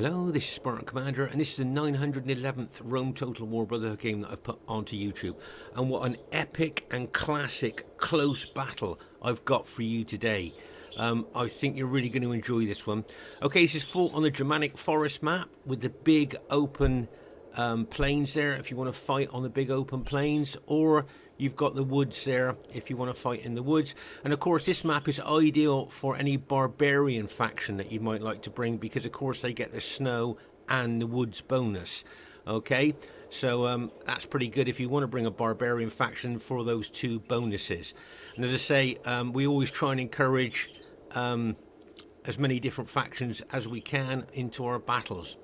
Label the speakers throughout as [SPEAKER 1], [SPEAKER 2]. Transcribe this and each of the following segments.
[SPEAKER 1] Hello, this is Spartan Commander, and this is the 911th Rome Total War Brotherhood game that I've put onto YouTube. And what an epic and classic close battle I've got for you today. I think you're really going to enjoy this one. Okay, this is fought on the Germanic forest map with the big open plains there if you want to fight on the big open plains, or you've got the woods there if you want to fight in the woods. And of course this map is ideal for any barbarian faction that you might like to bring, because of course they get the snow and the woods bonus. Okay, so that's pretty good if you want to bring a barbarian faction for those two bonuses. And as I say, we always try and encourage as many different factions as we can into our battles.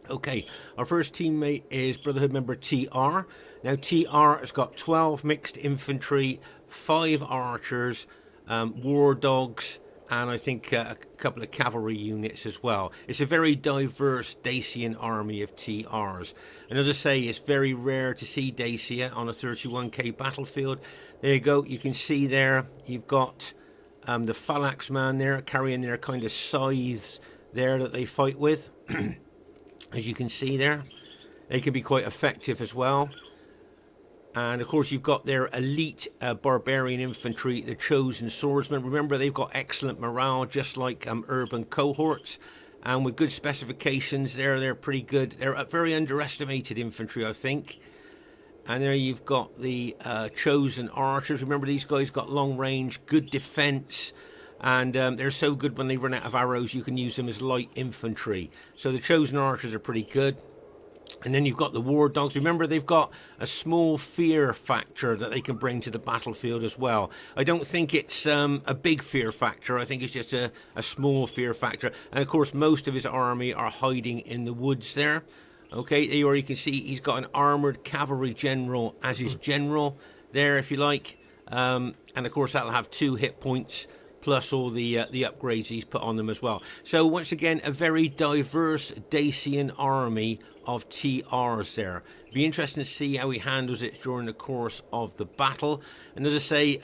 [SPEAKER 1] Okay, our first teammate is Brotherhood member TR. Now TR has got 12 mixed infantry, 5 archers, war dogs, and I think a couple of cavalry units as well. It's a very diverse Dacian army of TRs. And as I say, it's very rare to see Dacia on a 31k battlefield. There you go, you can see there, you've got the phalanx man there carrying their kind of scythes there that they fight with. As you can see there, they can be quite effective as well. And of course you've got their elite barbarian infantry, the chosen swordsmen. Remember, they've got excellent morale, just like urban cohorts, and with good specifications there. They're pretty good. They're a very underestimated infantry, I think. And there you've got the chosen archers. Remember, these guys got long range, good defense, and they're so good when they run out of arrows you can use them as light infantry. So the chosen archers are pretty good. And then you've got the war dogs. Remember, they've got a small fear factor that they can bring to the battlefield as well. I don't think it's a big fear factor. I think it's just a small fear factor. And of course most of his army are hiding in the woods there. Okay, there you can see he's got an armoured cavalry general as his general there, if you like. And of course that'll have 2 hit points, plus all the upgrades he's put on them as well. So once again, a very diverse Dacian army of TRs there. Be interesting to see how he handles it during the course of the battle. And as I say,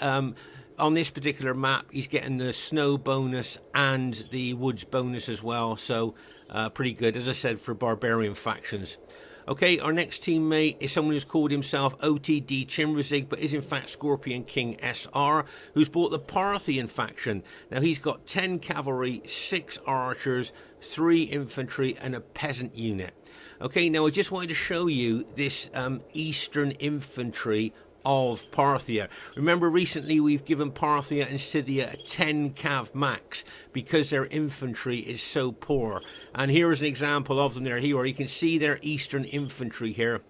[SPEAKER 1] on this particular map, he's getting the snow bonus and the woods bonus as well. So pretty good, as I said, for barbarian factions. Okay, our next teammate is someone who's called himself OTD Chimrazig, but is in fact Scorpion King SR, who's bought the Parthian faction. Now he's got 10 cavalry, 6 archers, 3 infantry, and a peasant unit. Okay, now I just wanted to show you this eastern infantry of Parthia. Remember, recently we've given Parthia and Scythia a 10 cav max because their infantry is so poor. And here is an example of them there. Here you can see their eastern infantry here.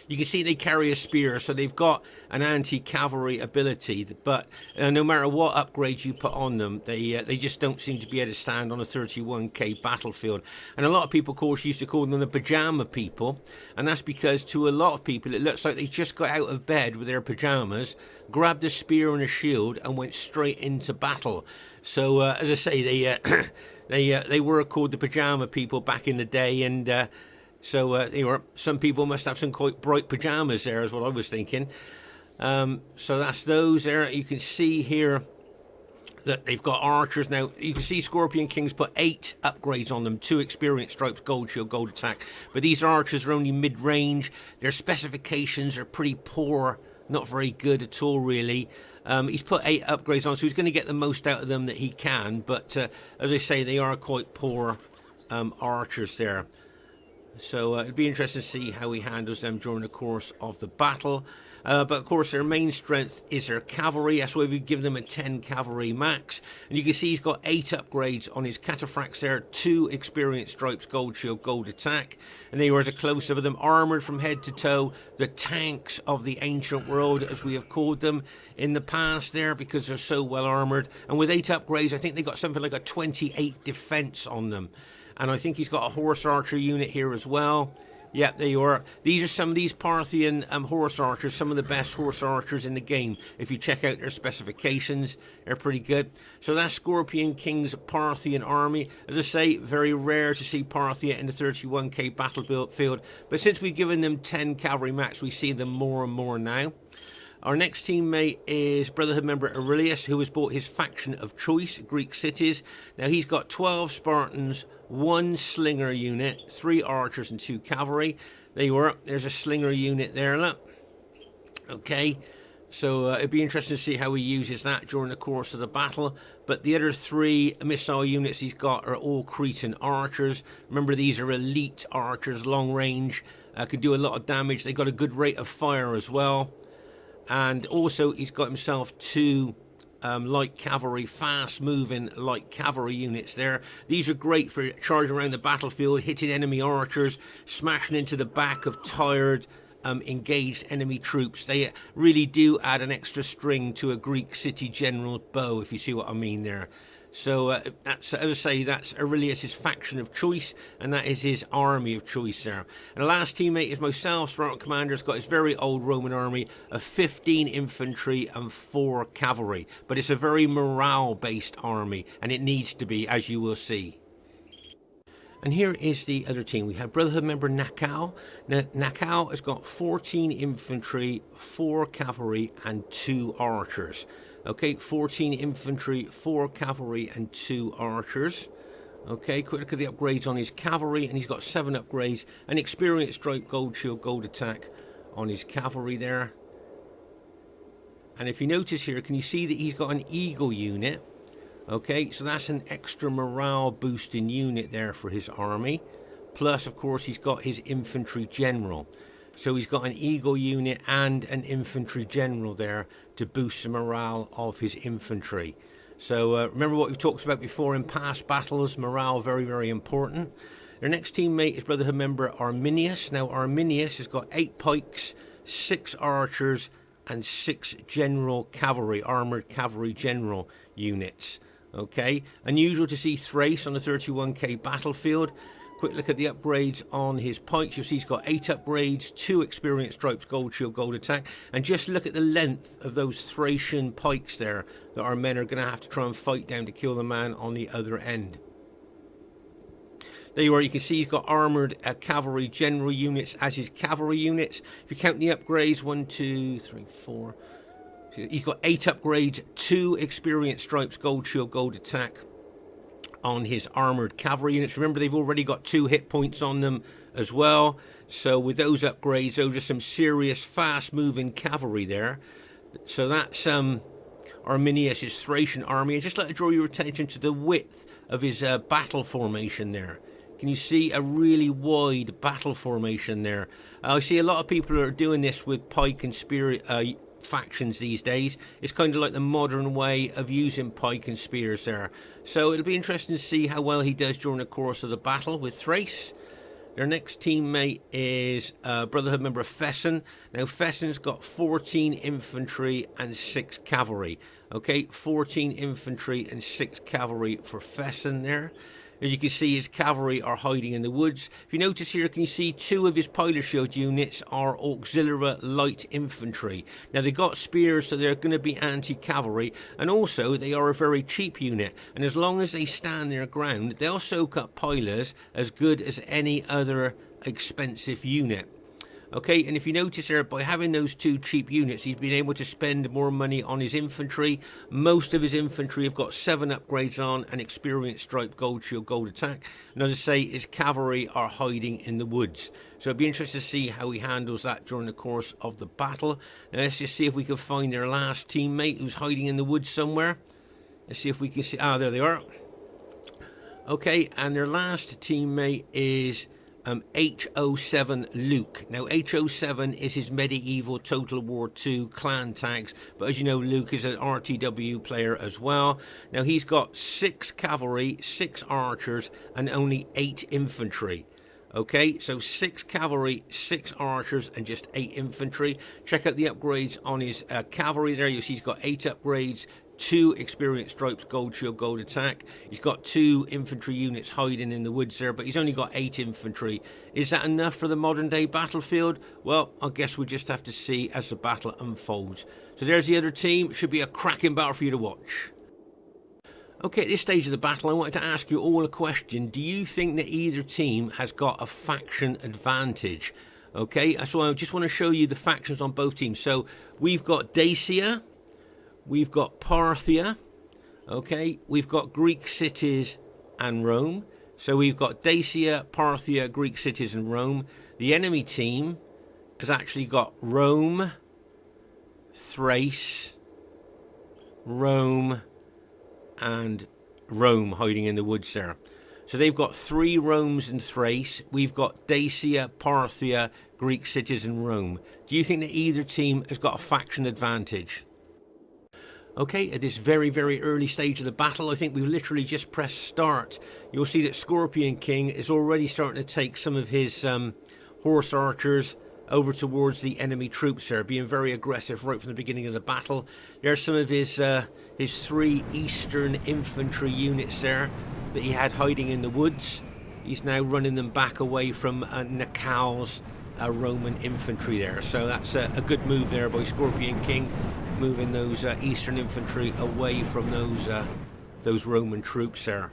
[SPEAKER 1] You can see they carry a spear, so they've got an anti-cavalry ability, but no matter what upgrades you put on them, they just don't seem to be able to stand on a 31k battlefield. And a lot of people, of course, used to call them the pajama people, and that's because to a lot of people it looks like they just got out of bed with their pajamas, grabbed a spear and a shield, and went straight into battle. So as I say, they were called the pajama people back in the day, and so some people must have some quite bright pajamas there, is what I was thinking. So that's those there. You can see here that they've got archers. Now, you can see Scorpion King's put 8 upgrades on them. 2 experience stripes, gold shield, gold attack. But these archers are only mid-range. Their specifications are pretty poor. Not very good at all, really. He's put 8 upgrades on, so he's going to get the most out of them that he can. But as I say, they are quite poor archers there. So it'd be interesting to see how he handles them during the course of the battle. But of course their main strength is their cavalry. That's why we've given them a 10 cavalry max. And you can see he's got 8 upgrades on his cataphracts there. 2 experience stripes, gold shield, gold attack. And there is a close-up of them, armoured from head to toe. The tanks of the ancient world, as we have called them in the past there, because they're so well armoured. And with 8 upgrades, I think they got something like a 28 defense on them. And I think he's got a horse archer unit here as well. Yep, there you are. These are some of these Parthian horse archers, some of the best horse archers in the game. If you check out their specifications, they're pretty good. So that's Scorpion King's Parthian army. As I say, very rare to see Parthia in the 31k battlefield. But since we've given them 10 cavalry max, we see them more and more now. Our next teammate is Brotherhood member Aurelius, who has bought his faction of choice, Greek cities. Now he's got 12 Spartans, 1 slinger unit, 3 archers and 2 cavalry. There you are. There's a slinger unit there, look. Okay, so it'd be interesting to see how he uses that during the course of the battle. But the other 3 missile units he's got are all Cretan archers. Remember, these are elite archers, long range, can do a lot of damage. They got a good rate of fire as well. And also he's got himself 2 light cavalry, fast moving light cavalry units there. These are great for charging around the battlefield, hitting enemy archers, smashing into the back of tired engaged enemy troops. They really do add an extra string to a Greek city general bow, if you see what I mean there. So that's, as I say, that's Aurelius' faction of choice, and that is his army of choice there. And the last teammate is myself, Spartan Commander. Has got his very old Roman army of 15 infantry and 4 cavalry. But it's a very morale-based army, and it needs to be, as you will see. And here is the other team. We have Brotherhood member Naacal. Now, Naacal has got 14 infantry, 4 cavalry, and 2 archers. Okay, 14 infantry, 4 cavalry, and 2 archers. Okay, quick look at the upgrades on his cavalry, and he's got 7 upgrades. An experienced strike, gold shield, gold attack on his cavalry there. And if you notice here, can you see that he's got an eagle unit? Okay, so that's an extra morale boosting unit there for his army. Plus, of course, he's got his infantry general. So he's got an eagle unit and an infantry general there to boost the morale of his infantry. So remember what we've talked about before in past battles, morale very, very important. Their next teammate is Brotherhood member Armenius. Now Armenius has got 8 pikes, 6 archers, and 6 general cavalry, armoured cavalry general units. Okay, unusual to see Thrace on the 31k battlefield. Quick look at the upgrades on his pikes. You'll see he's got 8 upgrades, 2 experienced stripes, gold shield, gold attack. And just look at the length of those Thracian pikes there that our men are going to have to try and fight down to kill the man on the other end. There you are. You can see he's got armoured cavalry general units as his cavalry units. If you count the upgrades, 1, 2, 3, 4. He's got 8 upgrades, 2 experienced stripes, gold shield, gold attack on his armoured cavalry units. Remember, they've already got 2 hit points on them as well. So with those upgrades, those are some serious fast-moving cavalry there. So that's Arminius' Thracian army. And just like to draw your attention to the width of his battle formation there. Can you see a really wide battle formation there? I see a lot of people are doing this with pike and spear factions these days. It's kind of like the modern way of using pike and spears there. So it'll be interesting to see how well he does during the course of the battle with Thrace. Their next teammate is Brotherhood member Fesen. Now Fesen's got 14 infantry and 6 cavalry. Okay, 14 infantry and 6 cavalry for Fesen there. As you can see, his cavalry are hiding in the woods. If you notice here, can you see 2 of his pilot shield units are auxiliary light infantry. Now, they've got spears, so they're going to be anti-cavalry. And also, they are a very cheap unit. And as long as they stand their ground, they'll soak up pilers as good as any other expensive unit. Okay, and if you notice there, by having those 2 cheap units, he's been able to spend more money on his infantry. Most of his infantry have got 7 upgrades on, an experienced stripe, gold shield, gold attack. And as I say, his cavalry are hiding in the woods. So it'll be interesting to see how he handles that during the course of the battle. Now let's just see if we can find their last teammate who's hiding in the woods somewhere. Let's see if we can see. Ah, there they are. Okay, and their last teammate is H07 Luke. Now H07 is his medieval Total War 2 clan tags, but as you know, Luke is an RTW player as well. Now he's got 6 cavalry, 6 archers, and only 8 infantry. Okay, so 6 cavalry, 6 archers, and just 8 infantry. Check out the upgrades on his cavalry there. You'll see he's got 8 upgrades, 2 experienced stripes, gold shield, gold attack. He's got 2 infantry units hiding in the woods there, but he's only got 8 infantry. Is that enough for the modern day battlefield? Well, I guess we'll just have to see as the battle unfolds. So there's the other team. It should be a cracking battle for you to watch. Okay, at this stage of the battle, I wanted to ask you all a question. Do you think that either team has got a faction advantage? Okay, so I just want to show you the factions on both teams. So we've got Dacia, we've got Parthia, okay, we've got Greek cities and Rome. So we've got Dacia, Parthia, Greek cities and Rome. The enemy team has actually got Rome, Thrace, Rome, and Rome hiding in the woods there. So they've got 3 Romes and Thrace. We've got Dacia, Parthia, Greek cities and Rome. Do you think that either team has got a faction advantage? Okay, at this very, very early stage of the battle, I think we've literally just pressed start. You'll see that Scorpion King is already starting to take some of his horse archers over towards the enemy troops there, being very aggressive right from the beginning of the battle. There's some of his 3 Eastern infantry units there that he had hiding in the woods. He's now running them back away from Naacal's Roman infantry there. So that's a good move there by Scorpion King, moving those Eastern infantry away from those Roman troops there.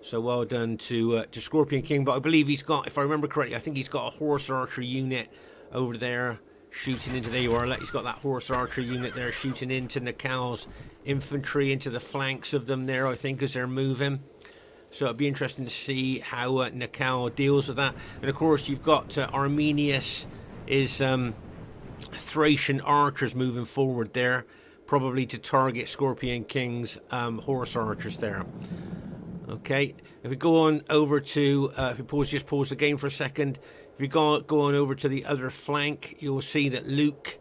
[SPEAKER 1] So well done to Scorpion King. But I believe he's got, if I remember correctly, I think he's got a horse archer unit over there shooting into, there you are, he's got that horse archer unit there shooting into Naacal's infantry, into the flanks of them there, I think, as they're moving. So it'd be interesting to see how Naacal deals with that. And of course you've got Armenius is Thracian archers moving forward there, probably to target Scorpion King's horse archers there. Okay, if we go on over to, if we just pause the game for a second, if you go on over to the other flank, you'll see that Luke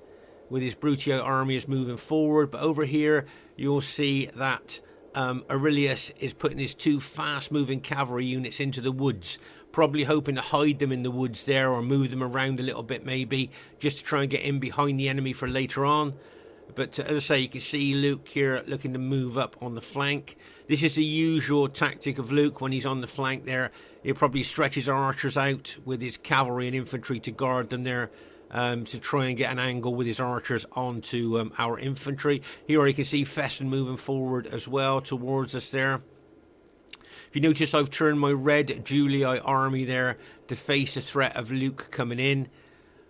[SPEAKER 1] with his Brutio army is moving forward. But over here, you'll see that Aurelius is putting his 2 fast-moving cavalry units into the woods, probably hoping to hide them in the woods there or move them around a little bit maybe, just to try and get in behind the enemy for later on. But as I say, you can see Luke here looking to move up on the flank. This is the usual tactic of Luke when he's on the flank there. He'll probably stretch his archers out with his cavalry and infantry to guard them there, to try and get an angle with his archers onto our infantry. Here you can see Fesen moving forward as well towards us there. If you notice, I've turned my red Julii army there to face the threat of Luke coming in.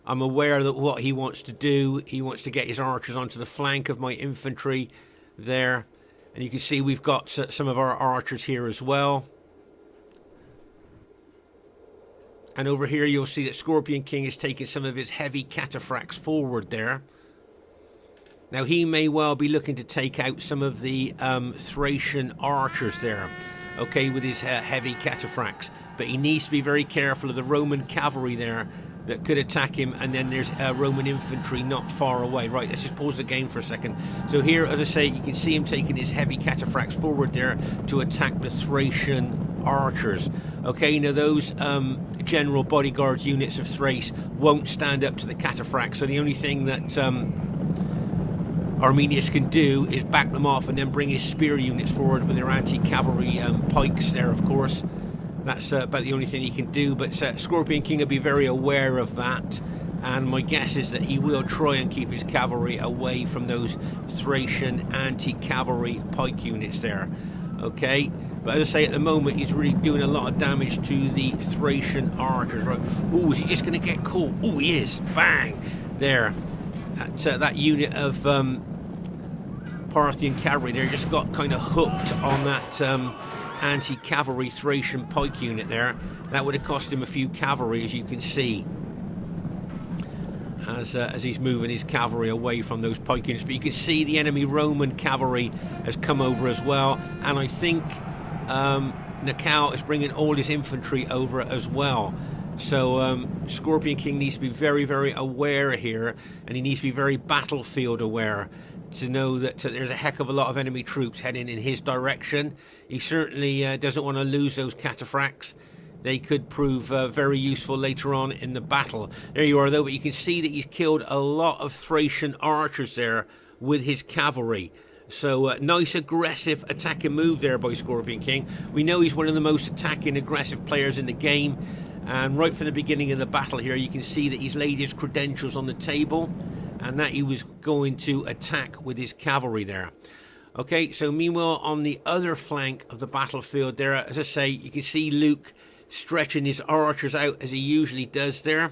[SPEAKER 1] I'm aware that what he wants to do, he wants to get his archers onto the flank of my infantry there. And you can see we've got some of our archers here as well. And over here you'll see that Scorpion King is taking some of his heavy cataphracts forward there. Now he may well be looking to take out some of the Thracian archers there, okay, with his heavy cataphracts. But he needs to be very careful of the Roman cavalry there that could attack him, and then there's Roman infantry not far away. Right, let's just pause the game for a second. So here, as I say, you can see him taking his heavy cataphracts forward there to attack the Thracian archers. Okay, now those general bodyguard units of Thrace won't stand up to the cataphracts, so the only thing that Armenius can do is back them off and then bring his spear units forward with their anti-cavalry pikes there, of course. That's about the only thing he can do, but Scorpion King will be very aware of that, and my guess is that he will try and keep his cavalry away from those Thracian anti-cavalry pike units there. Okay, but as I say, at the moment he's really doing a lot of damage to the Thracian archers. Right? Oh, is he just going to get caught? Oh, he is. Bang! There. That unit of Parthian cavalry there just got kind of hooked on that anti-cavalry Thracian pike unit there. That would have cost him a few cavalry, as you can see, as he's moving his cavalry away from those pike units. But you can see the enemy Roman cavalry has come over as well, and I think Naacal is bringing all his infantry over as well. So Scorpion King needs to be very, very aware here, and he needs to be very battlefield aware to know that there's a heck of a lot of enemy troops heading in his direction. He certainly doesn't want to lose those cataphracts. They could prove very useful later on in the battle. There you are, though, but you can see that he's killed a lot of Thracian archers there with his cavalry. So nice aggressive attacking move there by Scorpion King. We know he's one of the most attacking, aggressive players in the game. And right from the beginning of the battle here, you can see that he's laid his credentials on the table, and that he was going to attack with his cavalry there. Okay, so meanwhile, on the other flank of the battlefield there, as I say, you can see Luke stretching his archers out as he usually does there.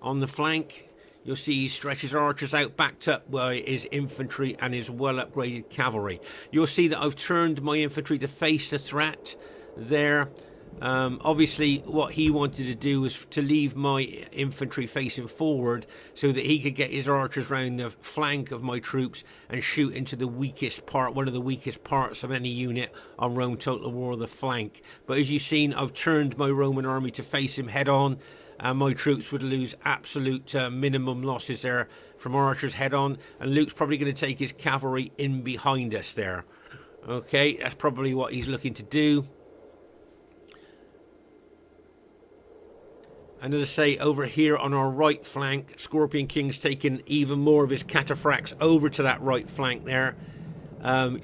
[SPEAKER 1] on the flank. You'll see he stretches archers out, backed up by his infantry and his well-upgraded cavalry. You'll see that I've turned my infantry to face the threat there. Obviously, what he wanted to do was to leave my infantry facing forward so that he could get his archers round the flank of my troops and shoot into the weakest part, one of the weakest parts of any unit on Rome Total War, the flank. But as you've seen, I've turned my Roman army to face him head on, and my troops would lose absolute minimum losses there from archers head on, and Luke's probably going to take his cavalry in behind us there. Okay, that's probably what he's looking to do. And as I say, over here on our right flank, Scorpion King's taken even more of his cataphracts over to that right flank there,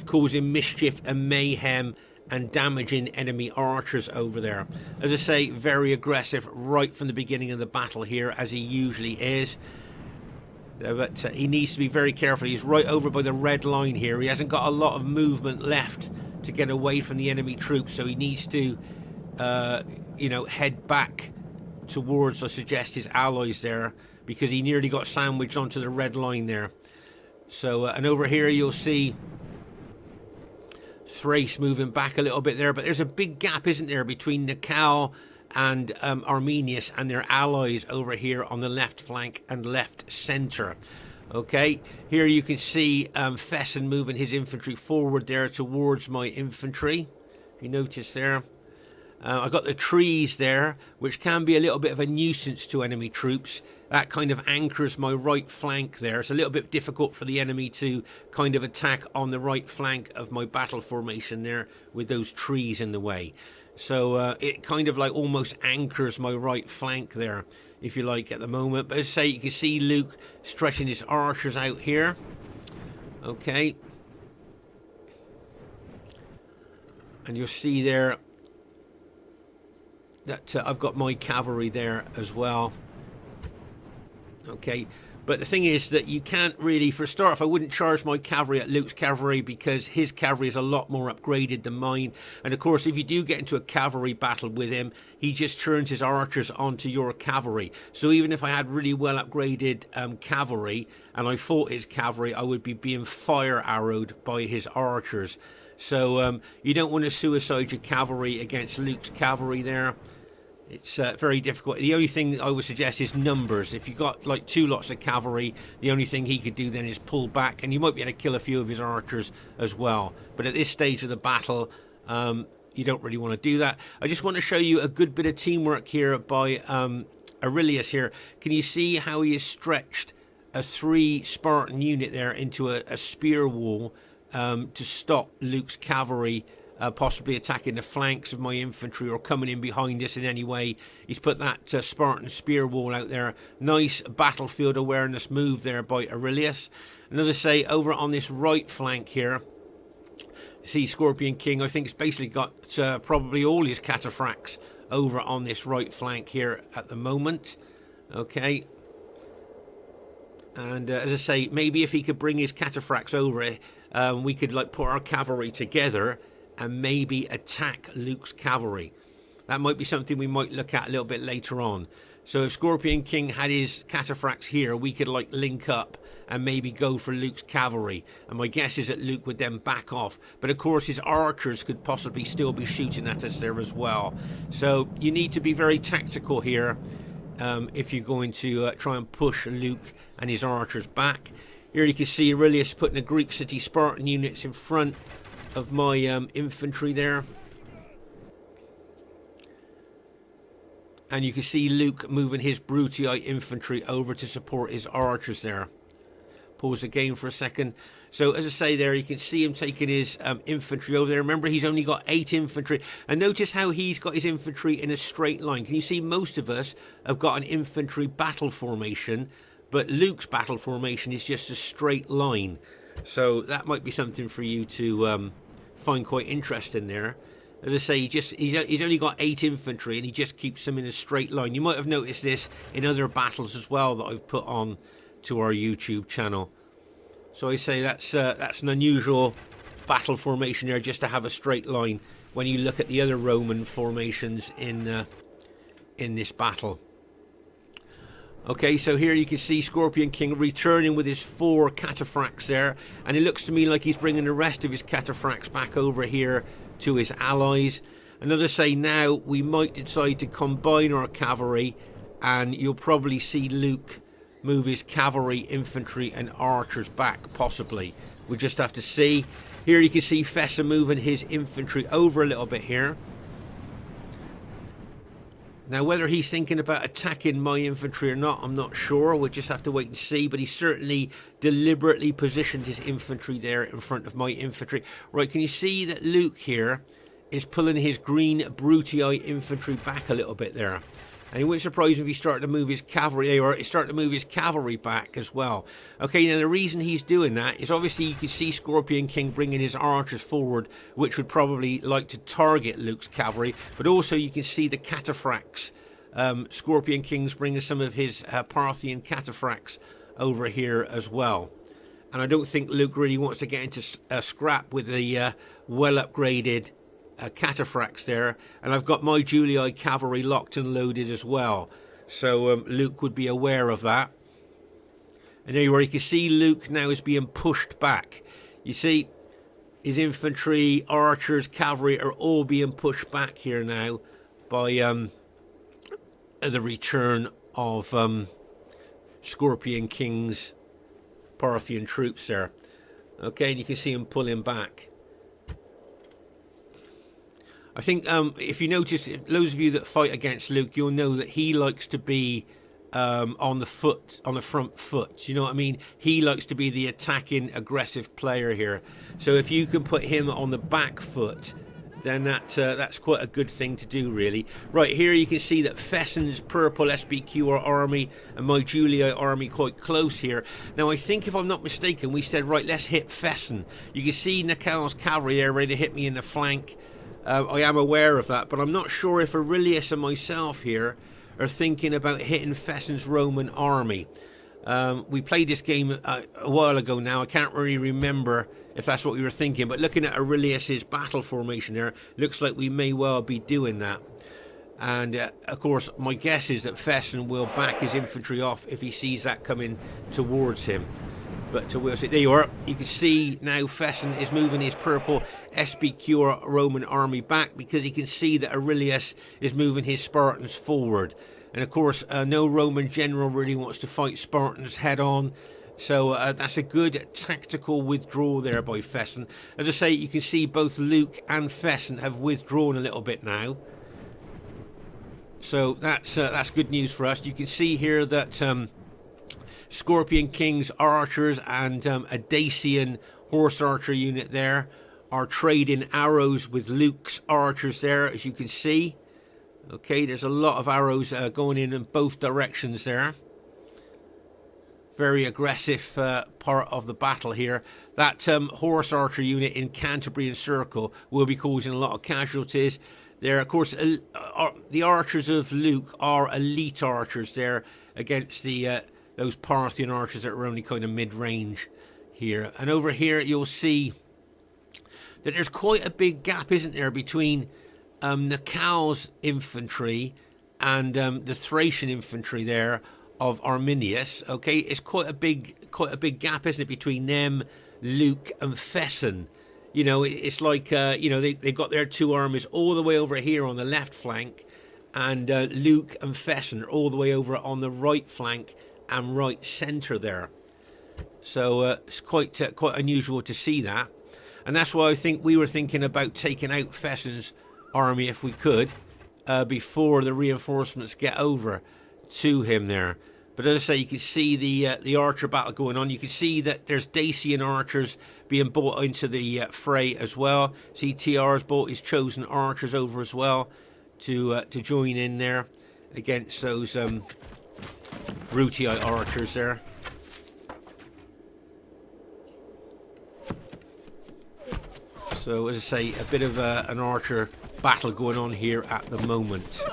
[SPEAKER 1] causing mischief and mayhem and damaging enemy archers over there. As I say, very aggressive right from the beginning of the battle here, as he usually is. But he needs to be very careful. He's right over by the red line here. He hasn't got a lot of movement left to get away from the enemy troops, so he needs to, you know, head back towards, I suggest, his allies there, because he nearly got sandwiched onto the red line there. So, and over here you'll see Thrace moving back a little bit there, but there's a big gap, isn't there, between Naacal and Armenius and their allies over here on the left flank and left centre. Okay, here you can see Fesen moving his infantry forward there towards my infantry. If you notice there, I've got the trees there, which can be a little bit of a nuisance to enemy troops. That kind of anchors my right flank there. It's a little bit difficult for the enemy to kind of attack on the right flank of my battle formation there with those trees in the way. So it kind of like almost anchors my right flank there, if you like, at the moment. But as I say, you can see Luke stretching his archers out here. Okay. And you'll see there that I've got my cavalry there as well. Okay, but the thing is that you can't really, for a start off, I wouldn't charge my cavalry at Luke's cavalry, because his cavalry is a lot more upgraded than mine. And of course, if you do get into a cavalry battle with him, he just turns his archers onto your cavalry. So even if I had really well upgraded cavalry and I fought his cavalry, I would be being fire arrowed by his archers. So you don't want to suicide your cavalry against Luke's cavalry there. It's very difficult. The only thing I would suggest is numbers. If you've got like 2 lots of cavalry, the only thing he could do then is pull back, and you might be able to kill a few of his archers as well. But at this stage of the battle, you don't really want to do that. I just want to show you a good bit of teamwork here by Aurelius here. Can you see how he has stretched a 3 Spartan unit there into a spear wall to stop Luke's cavalry possibly attacking the flanks of my infantry or coming in behind us in any way? He's put that Spartan spear wall out there. Nice battlefield awareness move there by Aurelius. Another say over on this right flank here, see Scorpion King, I think it's basically got probably all his cataphracts over on this right flank here at the moment. Okay. And as I say, maybe if he could bring his cataphracts over, we could like put our cavalry together and maybe attack Luke's cavalry. That might be something we might look at a little bit later on. So if Scorpion King had his cataphracts here, we could like link up and maybe go for Luke's cavalry. And my guess is that Luke would then back off. But of course his archers could possibly still be shooting at us there as well. So you need to be very tactical here if you're going to try and push Luke and his archers back. Here you can see Aurelius putting the Greek city Spartan units in front of my infantry there. And you can see Luke moving his Brutii infantry over to support his archers there. Pause the game for a second. So as I say there, you can see him taking his infantry over there. Remember, he's only got 8 infantry. And notice how he's got his infantry in a straight line. Can you see most of us have got an infantry battle formation, but Luke's battle formation is just a straight line. So that might be something for you to find quite interesting there. As I say, he's only got 8 infantry and he just keeps them in a straight line. You might have noticed this in other battles as well that I've put on to our YouTube channel. So I say that's an unusual battle formation there, just to have a straight line when you look at the other Roman formations in this battle. Okay, so here you can see Scorpion King returning with his 4 cataphracts there, and it looks to me like he's bringing the rest of his cataphracts back over here to his allies. And as I say, now we might decide to combine our cavalry, and you'll probably see Luke move his cavalry, infantry and archers back, possibly. We'll just have to see. Here you can see Fesen moving his infantry over a little bit here. Now, whether he's thinking about attacking my infantry or not, I'm not sure. We'll just have to wait and see. But he certainly deliberately positioned his infantry there in front of my infantry. Right, can you see that Luke here is pulling his green Brutii infantry back a little bit there? And it wouldn't surprise me if he started to move his cavalry, or he started to move his cavalry back as well. Okay, now the reason he's doing that is obviously you can see Scorpion King bringing his archers forward, which would probably like to target Luke's cavalry. But also you can see the cataphracts. Scorpion King's bringing some of his Parthian cataphracts over here as well. And I don't think Luke really wants to get into a scrap with the well-upgraded cataphracts there, and I've got my Julii cavalry locked and loaded as well, so Luke would be aware of that. And anyway, you can see Luke now is being pushed back. You see his infantry, archers, cavalry are all being pushed back here now by the return of Scorpion King's Parthian troops there. Okay, and you can see him pulling back. I think if you notice, those of you that fight against Luke, you'll know that he likes to be on the front foot. You know what I mean? He likes to be the attacking, aggressive player here. So if you can put him on the back foot, then that's quite a good thing to do, really. Right, here you can see that Fesen's purple SBQR army and my Julii army quite close here. Now, I think if I'm not mistaken, we said, right, let's hit Fesen. You can see Naacal's cavalry there ready to hit me in the flank. I am aware of that, but I'm not sure if Aurelius and myself here are thinking about hitting Fesen's Roman army. We played this game a while ago now. I can't really remember if that's what we were thinking, but looking at Aurelius's battle formation there, looks like we may well be doing that. And of course, my guess is that Fesen will back his infantry off if he sees that coming towards him. But we'll see. There you are. You can see now Fesen is moving his purple SBQ Roman army back, because he can see that Aurelius is moving his Spartans forward. And of course, no Roman general really wants to fight Spartans head on. So that's a good tactical withdrawal there by Fesen. As I say, you can see both Luke and Fesen have withdrawn a little bit now. So that's good news for us. You can see here that Scorpion King's archers and a Dacian horse archer unit there are trading arrows with Luke's archers there, as you can see. Okay, there's a lot of arrows going in both directions there. Very aggressive part of the battle here. That horse archer unit in Canterbury and Circle will be causing a lot of casualties. There, of course, the archers of Luke are elite archers there against those Parthian archers that are only kind of mid-range here. And over here you'll see that there's quite a big gap, isn't there, between Naacal's infantry and the Thracian infantry there of Armenius. Okay, it's quite a big gap, isn't it, between them, Luke and Fesen. You know, it's like you know, they got their two armies all the way over here on the left flank, and Luke and Fesen are all the way over on the right flank and right centre there. So it's quite unusual to see that, and that's why I think we were thinking about taking out Fesen's army if we could before the reinforcements get over to him there. But as I say, you can see the archer battle going on. You can see that there's Dacian archers being brought into the fray as well. See, TR's brought his chosen archers over as well to join in there against those Brutii archers there. So as I say, a bit of an archer battle going on here at the moment.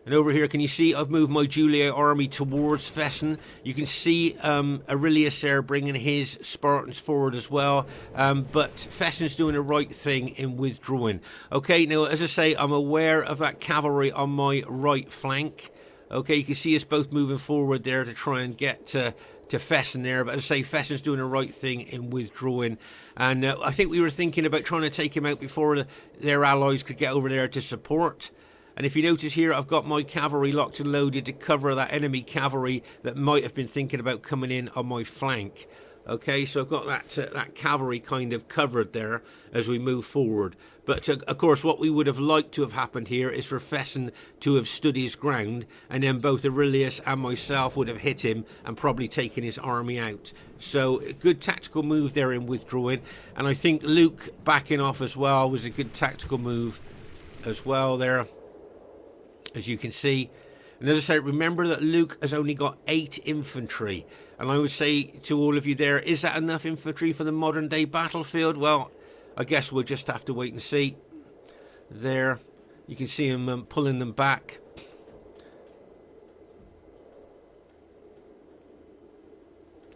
[SPEAKER 1] And over here, can you see I've moved my Julia army towards Fesen? You can see Aurelius there bringing his Spartans forward as well. But Fesen's doing the right thing in withdrawing. Okay, now, as I say, I'm aware of that cavalry on my right flank. Okay, you can see us both moving forward there to try and get to Fesen there. But as I say, Fesen's doing the right thing in withdrawing. And I think we were thinking about trying to take him out before their allies could get over there to support. And if you notice here, I've got my cavalry locked and loaded to cover that enemy cavalry that might have been thinking about coming in on my flank. Okay, so I've got that cavalry kind of covered there as we move forward. But of course, what we would have liked to have happened here is for Fesen to have stood his ground, and then both Aurelius and myself would have hit him and probably taken his army out. So a good tactical move there in withdrawing. And I think Luke backing off as well was a good tactical move as well there, as you can see. And as I say, remember that Luke has only got 8 infantry. And I would say to all of you there, is that enough infantry for the modern day battlefield? Well, I guess we'll just have to wait and see. There, you can see him pulling them back.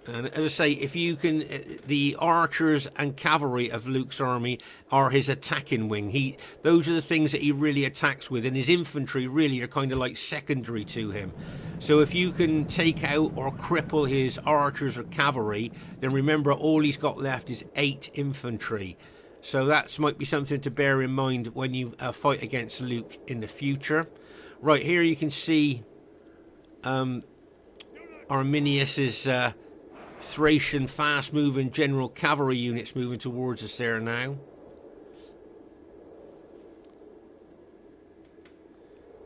[SPEAKER 1] And as I say, if you can, the archers and cavalry of Luke's army are his attacking wing. Those are the things that he really attacks with, and his infantry really are kind of like secondary to him. So if you can take out or cripple his archers or cavalry, then remember all he's got left is 8 infantry. So that might be something to bear in mind when you fight against Luke in the future. Right here you can see Armenius's Thracian fast-moving general cavalry units moving towards us there now.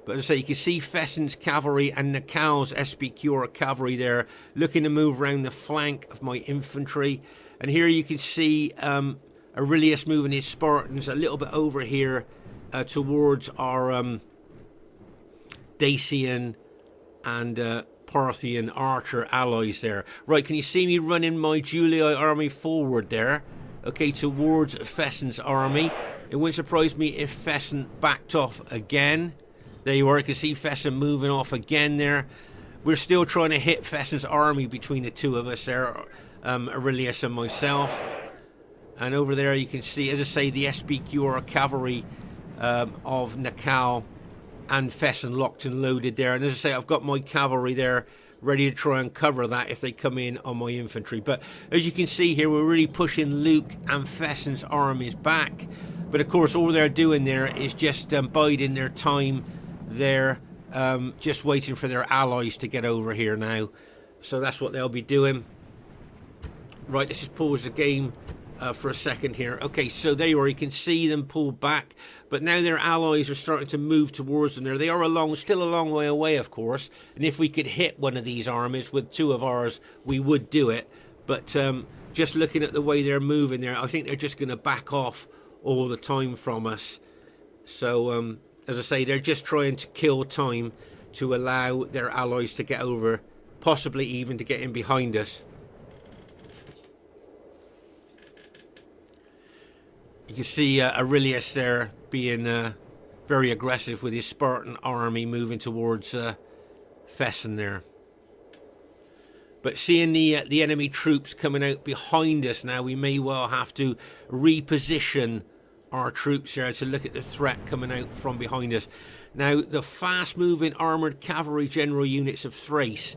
[SPEAKER 1] But as I say, you can see Fesen's cavalry and Naacal's SPQR cavalry there looking to move around the flank of my infantry. And here you can see Aurelius moving his Spartans a little bit over here towards our Dacian and Parthian archer allies there. Right, can you see me running my Julii army forward there? Okay, towards Fesen's army. It wouldn't surprise me if Fesen backed off again. There you are, you can see Fesen moving off again there. We're still trying to hit Fesen's army between the two of us there, Aurelius and myself. And over there you can see, as I say, the SPQR cavalry of Naacal and Fesen locked and loaded there. And as I say, I've got my cavalry there ready to try and cover that if they come in on my infantry. But as you can see here, we're really pushing Luke and Fesen's armies back. But of course, all they're doing there is just biding their time there, just waiting for their allies to get over here now. So that's what they'll be doing. Right, let's just pause the game for a second here. Okay, so there you are. You can see them pull back, but now their allies are starting to move towards them there. They are still a long way away, of course, and if we could hit one of these armies with 2 of ours, we would do it. But just looking at the way they're moving there, I think they're just going to back off all the time from us. So, as I say, they're just trying to kill time to allow their allies to get over, possibly even to get in behind us. You can see Aurelius there being very aggressive with his Spartan army moving towards Fesen there. But seeing the enemy troops coming out behind us now, we may well have to reposition our troops here to look at the threat coming out from behind us. Now, the fast-moving armoured cavalry general units of Thrace,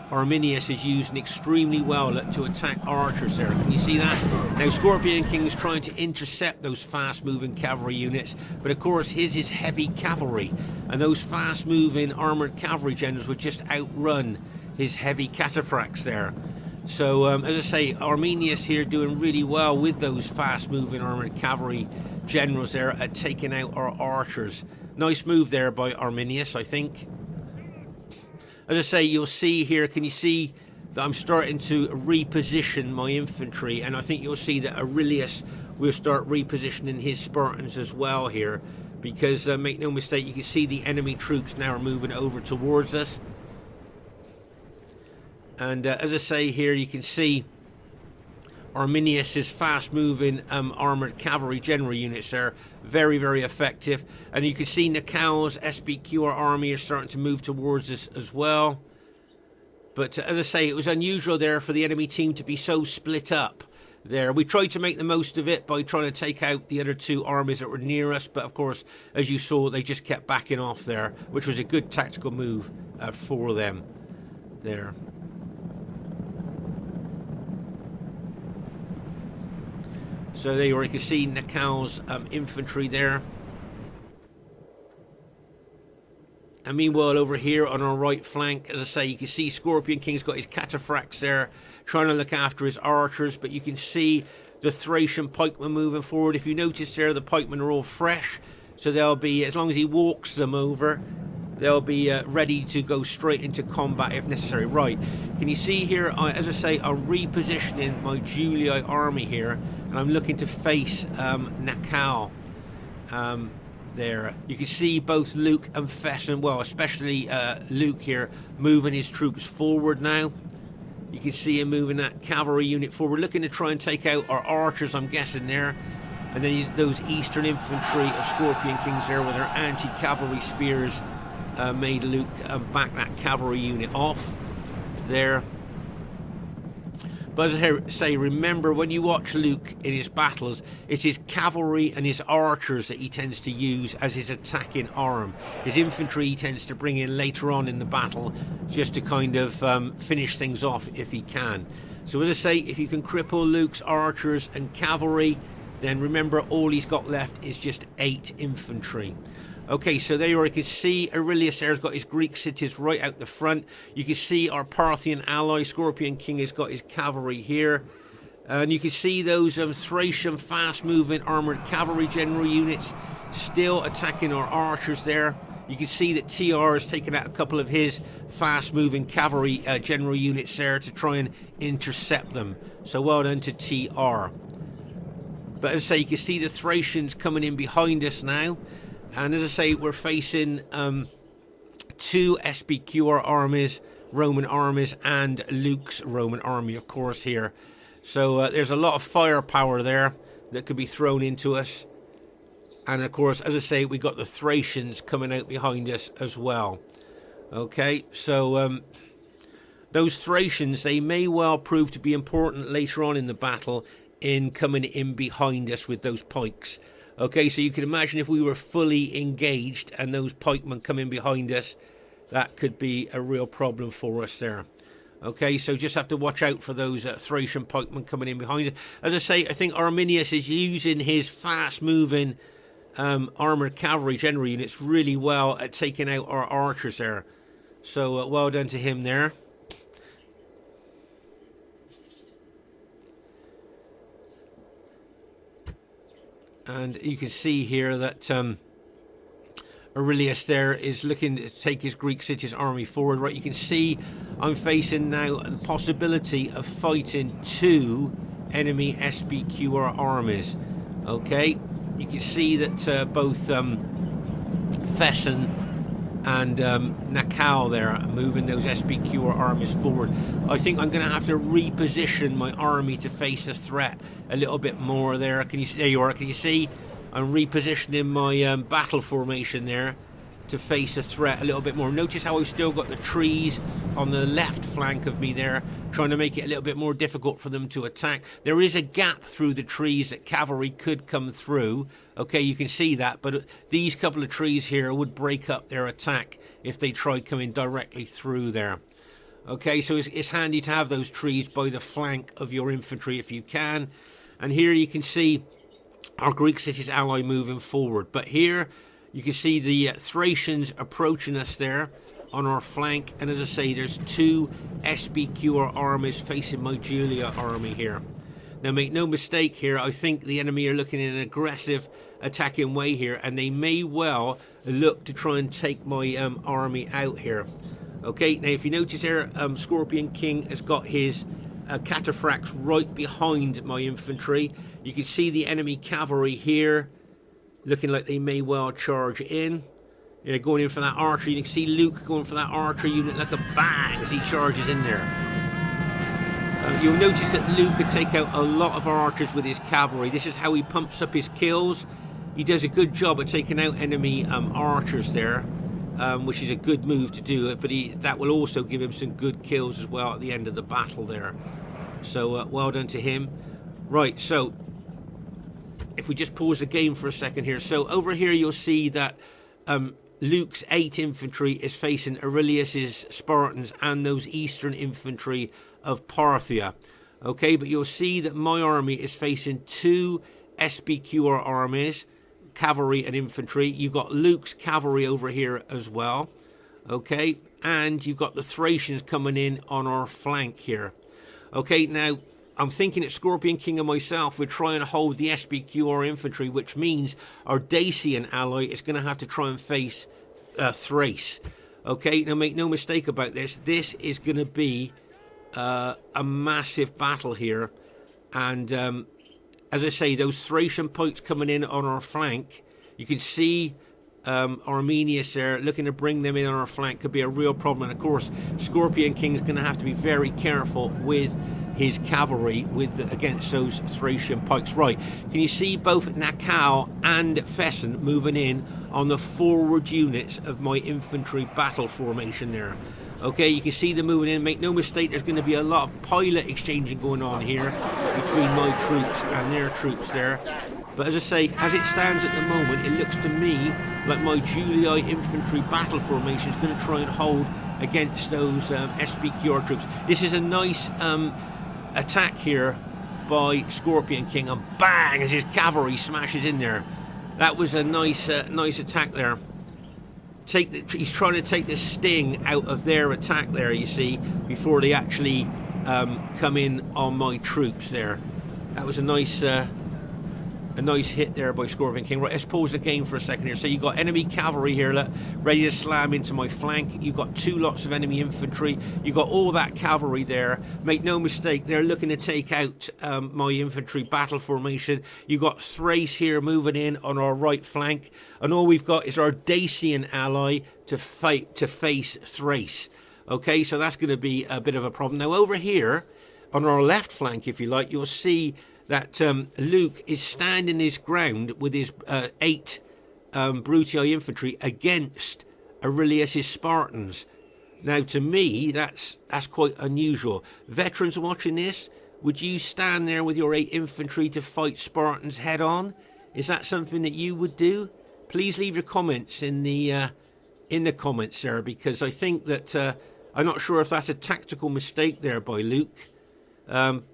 [SPEAKER 1] Armenius is using extremely well to attack archers there. Can you see that? Now, Scorpion King is trying to intercept those fast-moving cavalry units, but of course his is heavy cavalry, and those fast-moving armoured cavalry generals would just outrun his heavy cataphracts there. So, as I say, Armenius here doing really well with those fast-moving armoured cavalry generals there at taking out our archers. Nice move there by Armenius, I think. As I say, you'll see here, can you see that I'm starting to reposition my infantry, and I think you'll see that Aurelius will start repositioning his Spartans as well here, because make no mistake, you can see the enemy troops now are moving over towards us. And as I say here, you can see Armenius's fast-moving armoured cavalry general units there. Very, very effective. And you can see Naacal's SPQR army is starting to move towards us as well. But as I say, it was unusual there for the enemy team to be so split up there. We tried to make the most of it by trying to take out the other two armies that were near us. But of course, as you saw, they just kept backing off there, which was a good tactical move for them there. So there you can see Naacal's infantry there. And meanwhile, over here on our right flank, as I say, you can see Scorpion King's got his cataphracts there, trying to look after his archers. But you can see the Thracian pikemen moving forward. If you notice there, the pikemen are all fresh. So they'll be, as long as he walks them over, they'll be ready to go straight into combat if necessary. Right, can you see here, as I say, I'm repositioning my Julii army here. And I'm looking to face Naacal there. You can see both Luke and Fesen, well, especially Luke here, moving his troops forward now. You can see him moving that cavalry unit forward, looking to try and take out our archers, I'm guessing there. And then those eastern infantry of Scorpion Kings there with their anti-cavalry spears made Luke back that cavalry unit off there. But as I say, remember, when you watch Luke in his battles, it's his cavalry and his archers that he tends to use as his attacking arm. His infantry he tends to bring in later on in the battle just to kind of finish things off if he can. So as I say, if you can cripple Luke's archers and cavalry, then remember all he's got left is just 8 infantry. Okay, so there you can see Aurelius there has got his Greek cities right out the front. You can see our Parthian ally, Scorpion King, has got his cavalry here. And you can see those Thracian fast-moving armoured cavalry general units still attacking our archers there. You can see that TR has taken out a couple of his fast-moving cavalry general units there to try and intercept them. So well done to TR. But as I say, you can see the Thracians coming in behind us now. And as I say, we're facing 2 SPQR armies, Roman armies, and Luke's Roman army, of course, here. So there's a lot of firepower there that could be thrown into us. And of course, as I say, we got the Thracians coming out behind us as well. Okay, so those Thracians, they may well prove to be important later on in the battle in coming in behind us with those pikes. Okay, so you can imagine if we were fully engaged and those pikemen come in behind us, that could be a real problem for us there. Okay, so just have to watch out for those Thracian pikemen coming in behind us. As I say, I think Armenius is using his fast-moving armoured cavalry general units really well at taking out our archers there. So well done to him there. And you can see here that Aurelius there is looking to take his Greek cities army forward. Right, you can see I'm facing now the possibility of fighting 2 enemy SPQR armies. Okay, you can see that both Fesen and Naacal there are moving those SPQR armies forward. I think I'm going to have to reposition my army to face the threat a little bit more there. Can you see? There you are. Can you see? I'm repositioning my battle formation there to face the threat a little bit more. Notice how I've still got the trees on the left flank of me there, trying to make it a little bit more difficult for them to attack. There is a gap through the trees that cavalry could come through. Okay, you can see that, but these couple of trees here would break up their attack if they tried coming directly through there. Okay, so it's handy to have those trees by the flank of your infantry if you can. And here you can see our Greek cities ally moving forward. But here you can see the Thracians approaching us there on our flank. And as I say, there's 2 SPQR armies facing my Julii army here. Now make no mistake here, I think the enemy are looking in an aggressive attacking way here, and they may well look to try and take my army out here. Okay, now if you notice here, Scorpion King has got his cataphracts right behind my infantry. You can see the enemy cavalry here looking like they may well charge in. They're going in for that archer. You can see Luke going for that archer unit like a bang as he charges in there. You'll notice that Luke could take out a lot of archers with his cavalry. This is how he pumps up his kills. He does a good job at taking out enemy archers there, which is a good move to do it, but that will also give him some good kills as well at the end of the battle there. So well done to him. Right, so if we just pause the game for a second here. So over here you'll see that Luke's 8 infantry is facing Aurelius's Spartans and those eastern infantry of Parthia. Okay, but you'll see that my army is facing 2 SPQR armies, cavalry and infantry. You've got Luke's cavalry over here as well. Okay, and you've got the Thracians coming in on our flank here. Okay, now I'm thinking that Scorpion King and myself would try and hold the SPQR infantry, which means our Dacian ally is going to have to try and face Thrace. Okay, now make no mistake about this. This is going to be a massive battle here. And as I say, those Thracian pikes coming in on our flank, you can see Armenius there looking to bring them in on our flank could be a real problem. And of course, Scorpion King is going to have to be very careful with his cavalry against those Thracian pikes. Right, can you see both Naacal and Fesen moving in on the forward units of my infantry battle formation there? Okay, you can see them moving in. Make no mistake, there's going to be a lot of pilot exchanging going on here between my troops and their troops there. But as I say, as it stands at the moment, it looks to me like my Julii infantry battle formation is going to try and hold against those SPQR troops. This is a nice attack here by Scorpion King, and bang, as his cavalry smashes in there. That was a nice attack there. He's trying to take the sting out of their attack there, you see, before they actually come in on my troops there. That was a nice hit there by Scorpion King. Right, let's pause the game for a second here. So you've got enemy cavalry here, look, ready to slam into my flank. You've got 2 lots of enemy infantry. You've got all that cavalry there. Make no mistake, they're looking to take out my infantry battle formation. You've got Thrace here moving in on our right flank. And all we've got is our Dacian ally to face Thrace. Okay, so that's going to be a bit of a problem. Now over here, on our left flank, if you like, you'll see that Luke is standing his ground with his 8 Brutii infantry against Aurelius's Spartans. Now, to me, that's quite unusual. Veterans watching this, would you stand there with your 8 infantry to fight Spartans head on? Is that something that you would do? Please leave your comments in the comments there, because I think that I'm not sure if that's a tactical mistake there by Luke.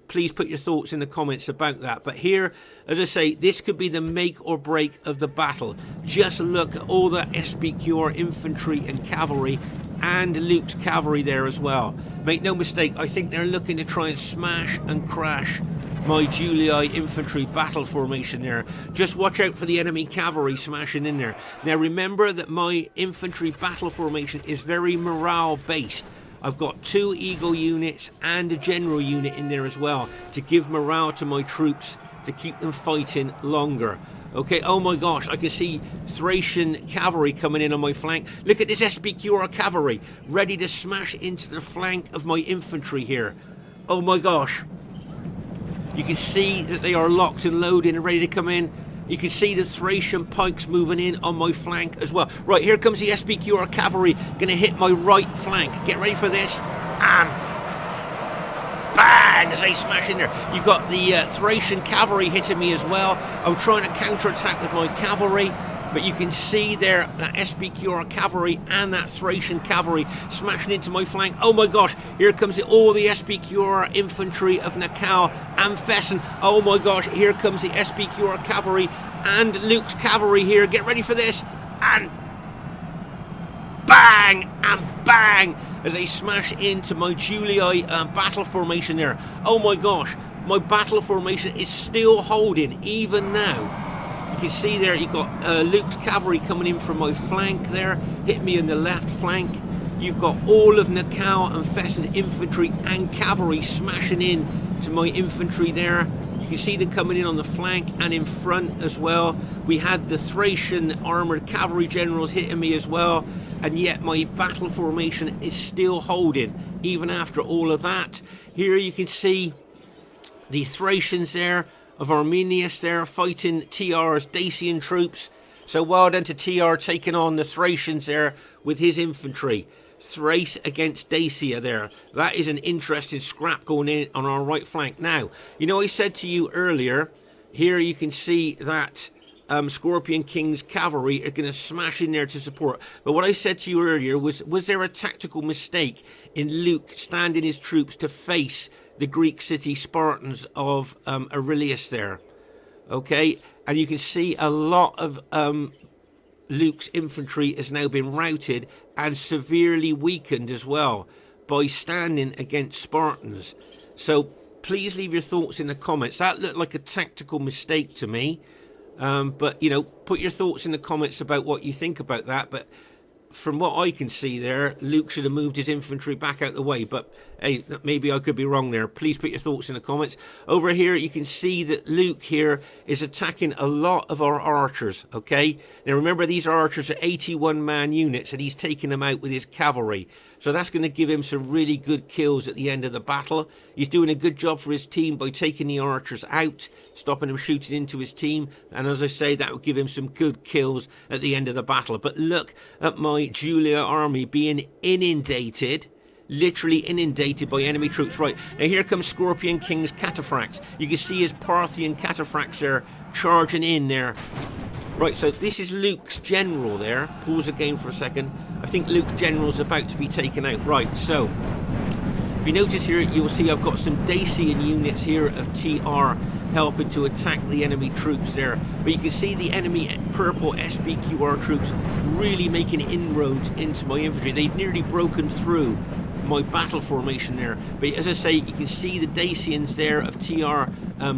[SPEAKER 1] Please put your thoughts in the comments about that. But here, as I say, this could be the make or break of the battle. Just look at all the SPQR infantry and cavalry and Luke's cavalry there as well. Make no mistake, I think they're looking to try and smash and crash my Julii infantry battle formation there. Just watch out for the enemy cavalry smashing in there. Now remember that my infantry battle formation is very morale based. I've got 2 Eagle units and a general unit in there as well to give morale to my troops to keep them fighting longer. Okay, oh my gosh, I can see Thracian cavalry coming in on my flank. Look at this SPQR cavalry ready to smash into the flank of my infantry here. Oh my gosh. You can see that they are locked and loaded and ready to come in. You can see the Thracian pikes moving in on my flank as well. Right, here comes the SPQR cavalry, going to hit my right flank. Get ready for this. And bang, as they smash in there. You've got the Thracian cavalry hitting me as well. I'm trying to counterattack with my cavalry. But you can see there that SPQR cavalry and that Thracian cavalry smashing into my flank. Oh my gosh, here comes all the SPQR infantry of Naacal and Fesen. Oh my gosh, here comes the SPQR cavalry and Luke's cavalry here. Get ready for this. And bang and bang as they smash into my Julii battle formation there. Oh my gosh, my battle formation is still holding even now. You can see there you've got Luke's cavalry coming in from my flank there, hit me in the left flank. You've got all of Naacal and Fesen's infantry and cavalry smashing in to my infantry there. You can see them coming in on the flank and in front as well. We had the Thracian armoured cavalry generals hitting me as well, and yet my battle formation is still holding even after all of that. Here you can see the Thracians there of Armenius there fighting TR's Dacian troops. So well done to TR taking on the Thracians there with his infantry. Thrace against Dacia there. That is an interesting scrap going in on our right flank. Now, you know, I said to you earlier, here you can see that Scorpion King's cavalry are going to smash in there to support. But what I said to you earlier was there a tactical mistake in Luke standing his troops to face the Greek city Spartans of Aurelius there? Okay, and you can see a lot of Luke's infantry has now been routed and severely weakened as well by standing against Spartans. So please leave your thoughts in the comments. That looked like a tactical mistake to me. But, you know, put your thoughts in the comments about what you think about that. But from what I can see there, Luke should have moved his infantry back out the way. But, hey, maybe I could be wrong there. Please put your thoughts in the comments. Over here, you can see that Luke here is attacking a lot of our archers, okay? Now, remember, these archers are 81-man units, and he's taking them out with his cavalry. So that's going to give him some really good kills at the end of the battle. He's doing a good job for his team by taking the archers out, stopping them shooting into his team. And as I say, that will give him some good kills at the end of the battle. But look at my Julia army being inundated, literally inundated by enemy troops. Right, now here comes Scorpion King's cataphracts. You can see his Parthian cataphracts there charging in there. Right, so this is Luke's general there. Pause again for a second. I think Luke's general is about to be taken out. Right, so if you notice here, you'll see I've got some Dacian units here of TR helping to attack the enemy troops there. But you can see the enemy purple SBQR troops really making inroads into my infantry. They've nearly broken through my battle formation there. But as I say, you can see the Dacians there of TR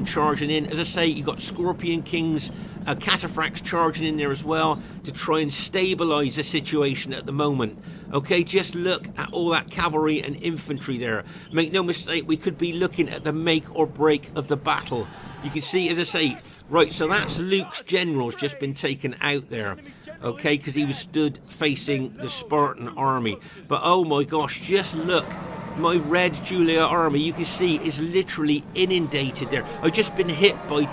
[SPEAKER 1] charging in. As I say, you've got Scorpion King's cataphracts charging in there as well to try and stabilize the situation at the moment. Okay, just look at all that cavalry and infantry there. Make no mistake, we could be looking at the make or break of the battle. You can see, as I say, right, so that's Luke's general's just been taken out there, okay, because he was stood facing the Spartan army. But oh my gosh, just look, my red Julia army, you can see, is literally inundated there. I've just been hit by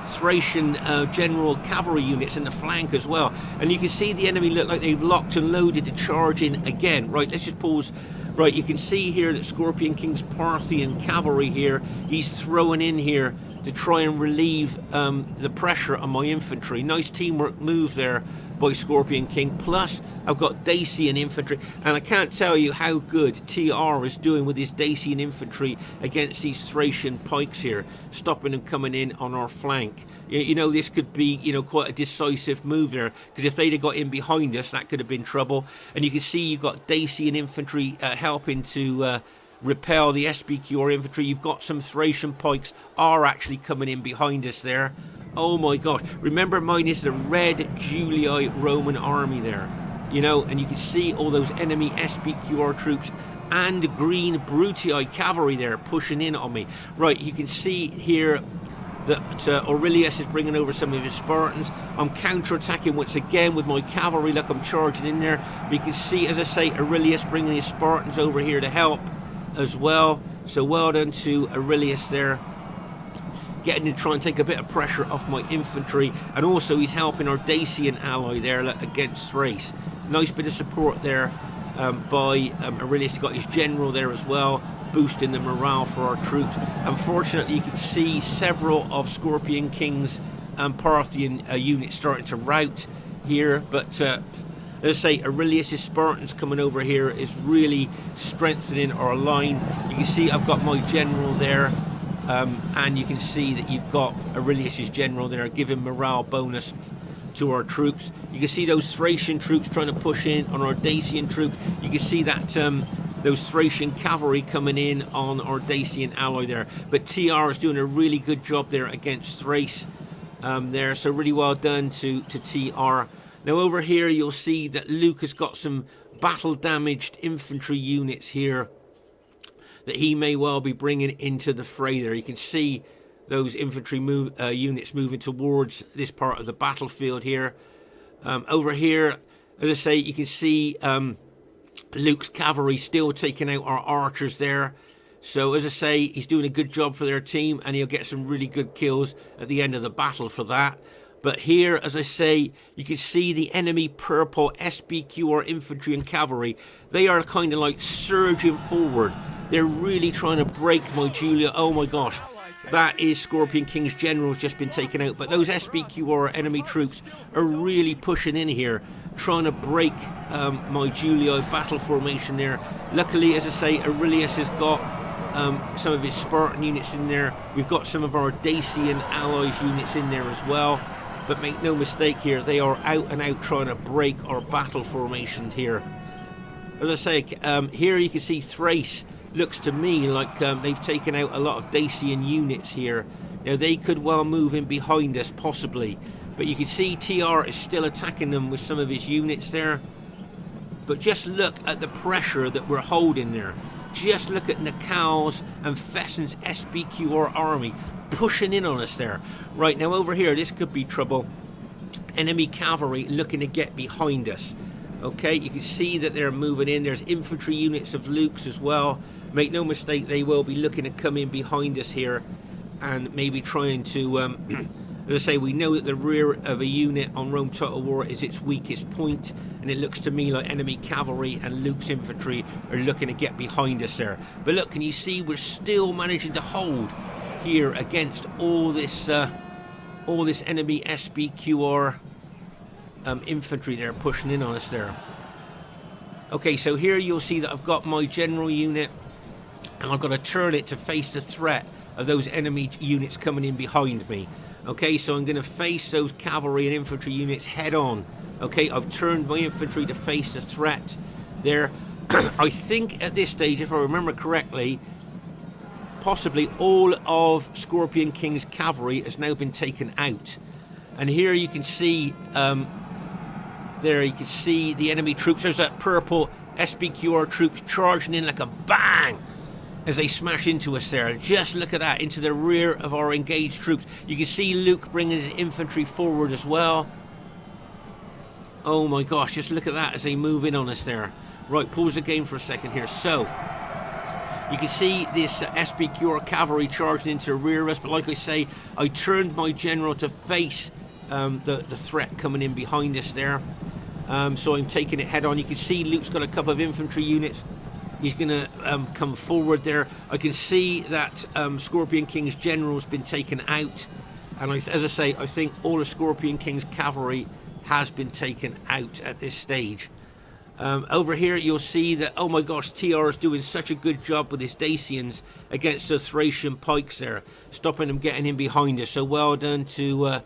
[SPEAKER 1] Thracian general cavalry units in the flank as well, and you can see the enemy look like they've locked and loaded to charge in again. Right, let's just pause. Right, you can see here that Scorpion King's Parthian cavalry here, he's throwing in here to try and relieve the pressure on my infantry. Nice teamwork move there by Scorpion King. Plus, I've got Dacian infantry, and I can't tell you how good TR is doing with his Dacian infantry against these Thracian pikes here, stopping them coming in on our flank. You know, this could be, you know, quite a decisive move there, because if they'd have got in behind us, that could have been trouble. And you can see you've got Dacian infantry helping to repel the SBQR infantry. You've got some Thracian pikes are actually coming in behind us there. Oh my gosh, remember mine is the red Julii Roman army there, you know, and you can see all those enemy SBQR troops and green Brutii cavalry there pushing in on me. Right, you can see here that Aurelius is bringing over some of his Spartans. I'm counter-attacking once again with my cavalry. Look, I'm charging in there. But you can see, as I say, Aurelius bringing his Spartans over here to help as well. So well done to Aurelius there, getting to try and take a bit of pressure off my infantry, and also he's helping our Dacian ally there against Thrace. Nice bit of support there by Aurelius. He's got his general there as well, boosting the morale for our troops. Unfortunately, you can see several of Scorpion King's Parthian units starting to rout here, but as I say, Aurelius' Spartans coming over here is really strengthening our line. You can see I've got my general there, and you can see that you've got Aurelius' general there, giving morale bonus to our troops. You can see those Thracian troops trying to push in on our Dacian troops. You can see that those Thracian cavalry coming in on our Dacian ally there. But TR is doing a really good job there against Thrace there, so really well done to TR. Now over here you'll see that Luke has got some battle damaged infantry units here that he may well be bringing into the fray there. You can see those infantry units moving towards this part of the battlefield here. Over here, as I say, you can see Luke's cavalry still taking out our archers there. So as I say, he's doing a good job for their team, and he'll get some really good kills at the end of the battle for that. But here, as I say, you can see the enemy purple SPQR infantry and cavalry. They are kind of like surging forward. They're really trying to break my Julia. Oh my gosh. That is Scorpion King's generals just been taken out. But those SPQR enemy troops are really pushing in here, trying to break my Julia battle formation there. Luckily, as I say, Aurelius has got some of his Spartan units in there. We've got some of our Dacian allies units in there as well. But make no mistake here, they are out and out trying to break our battle formations here. As I say, here you can see Thrace. Looks to me like they've taken out a lot of Dacian units here. Now they could well move in behind us possibly. But you can see TR is still attacking them with some of his units there. But just look at the pressure that we're holding there. Just look at Naacal's and Fesen's SPQR army pushing in on us there. Right, now over here, this could be trouble. Enemy cavalry looking to get behind us. Okay, you can see that they're moving in. There's infantry units of Luke's as well. Make no mistake, they will be looking to come in behind us here and maybe trying to, as I say, we know that the rear of a unit on Rome Total War is its weakest point, and it looks to me like enemy cavalry and Luke's infantry are looking to get behind us there. But look, can you see we're still managing to hold here against all this enemy SPQR infantry there pushing in on us there. Okay, so here you'll see that I've got my general unit, and I've got to turn it to face the threat of those enemy units coming in behind me. Okay, so I'm going to face those cavalry and infantry units head on. Okay, I've turned my infantry to face the threat there. I think at this stage, if I remember correctly, possibly all of Scorpion King's cavalry has now been taken out. And here you can see, there you can see the enemy troops. There's that purple SPQR troops charging in like a bang as they smash into us there. Just look at that, into the rear of our engaged troops. You can see Luke bringing his infantry forward as well. Oh my gosh, just look at that as they move in on us there. Right, pause the game for a second here. So, you can see this SPQR cavalry charging into the rear of us, but like I say, I turned my general to face the threat coming in behind us there. So I'm taking it head on. You can see Luke's got a couple of infantry units. He's going to come forward there. I can see that Scorpion King's general's been taken out. And as I say, I think all of Scorpion King's cavalry has been taken out at this stage. Over here you'll see that, oh my gosh, TR is doing such a good job with his Dacians against the Thracian pikes there, stopping them getting in behind us. So well done to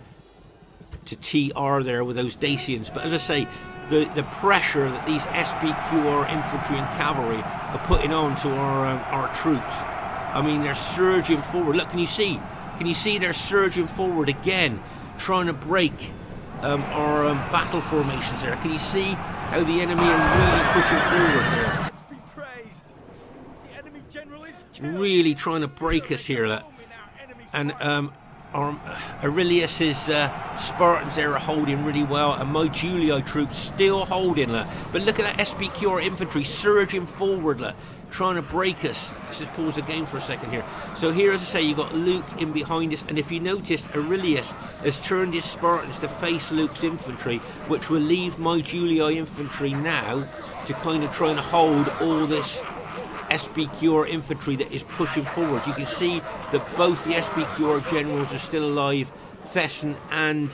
[SPEAKER 1] TR there with those Dacians. But as I say, the pressure that these SPQR infantry and cavalry are putting on to our troops, I mean, they're surging forward. Look, can you see they're surging forward again, trying to break our battle formations there. Can you see how the enemy are really pushing forward there? Really trying to break us here. Look. And Aurelius's Spartans there are holding really well, and my Julii troops still holding. Look. But look at that SPQR infantry surging forward, look, trying to break us. Let's just pause the game for a second here. So here, as I say, you've got Luke in behind us, and if you noticed, Aurelius has turned his Spartans to face Luke's infantry, which will leave my Julii infantry now to kind of try and hold all this SPQR infantry that is pushing forward. You can see that both the SPQR generals are still alive. Fesen and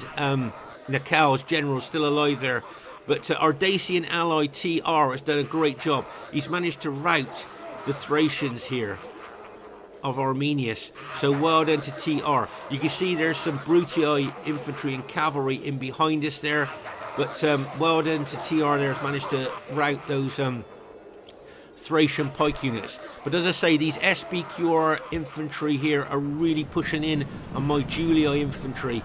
[SPEAKER 1] Naacal's generals still alive there. But our Dacian ally TR has done a great job. He's managed to rout the Thracians here of Armenius. So well done to TR. You can see there's some Brutii infantry and cavalry in behind us there. But well done to TR there, has managed to rout those Thracian pike units. But as I say, these SPQR infantry here are really pushing in on my Julii infantry